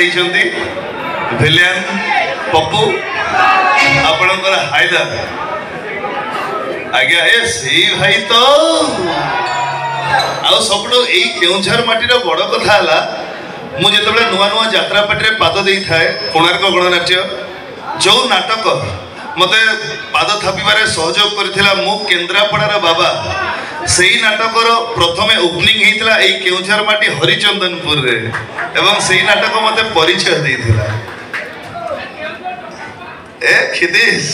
देइछंती विलियन पप्पू आपणकर हायदर आज्ञा ए सही भाई तो आ सब केउझर माटीर बड़ कथा है मुझे नुआ नुआ यात्रा पाटे पाद दे थाए कोणार्क गणनाट्य जो नाटक मते पाद थापिबारे सहयोग करथिला मु केन्द्रापड़ार बाबा सेही नाटकर प्रथमे ओपनिंग हेतिला एई केउझर माटी हरिचंदनपुर रे एवं सेही नाटक मते परिचय देथिला ए खिदिस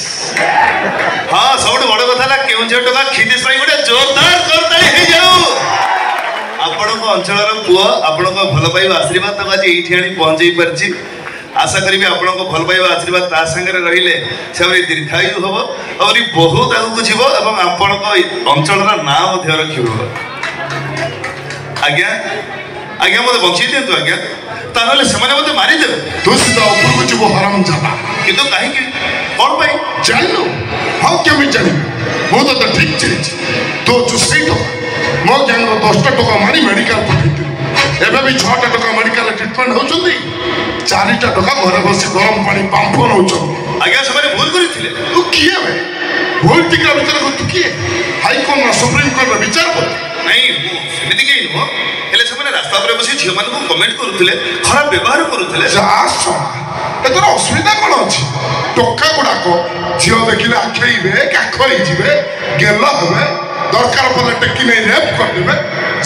हाँ सब बड़ कथा केउझर टका खिदिस भाई गोटे जोरदार करताली हे जाऊ आपण अंचल पुआ आपण भल पाइबा आशीर्वाद तक आज ये पहुंचे पार्टी आशा करी आपण भल पाइबा आशीर्वाद ता संगे रहिले से दीर्घायु हम और बहुत आगू जीव और आपण अंचल ना रखिब आज्ञा आज्ञा मत बंची दिंतु आज्ञा ताहले से मत मारिदेवे तू सीधा ऊपर जीव हराम जाना किंतु कहीं कौन पाई जानू हाँ केमी जानी मु तो ठीक चली तो चुसई तो मो गैंग 10टा टका मारी मेडिकल पठेती एबे भी 6टा टका मेडिकल ट्रीटमेंट होचंदी 4टा टका घर बसी गरम पानी पंप नउचो आज्ञा से भूल करिथिले तू किए बे भूल टिका विचार को तू किए हाई कोर्ट ना सुप्रीम कोर्ट रा विचार को नहीं सेमिति के नो हेले से रास्ता पर बसी झियो मान को कमेंट करूथिले खराब व्यवहार करूथिले जास एतर असुविधा कोन अछि टका गुडा को झियो देखिले आखैबे काखई जिवे गेल हबे दरकार पड़े टेकी नहीं रेप कर देबे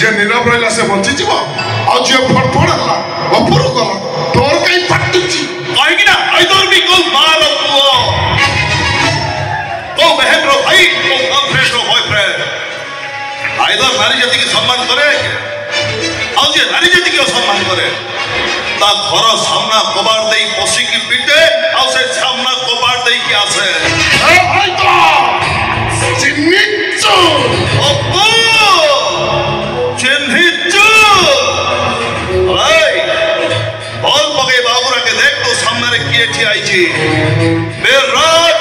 जे नीरव रहला से बंची जीव आ जे फटफट हला अपुरु गला तोर कई पट्टुची कहि कि ना आइदर भी को मार पुओ को बहन रो भाई को गर्लफ्रेंड रो बॉयफ्रेंड आइदर नारी जाति के सम्मान करे आ जे नारी जाति के सम्मान करे ता घर सामना कबाड़ देई पसी की पिटे आ से सामना कबाड़ देई के आसे ए भाई तो चिन्निचो अप्पू चिन्हिचो भाई बॉल पके बाबूरा के देख तो सामने रे किए ठियाई छी बेराज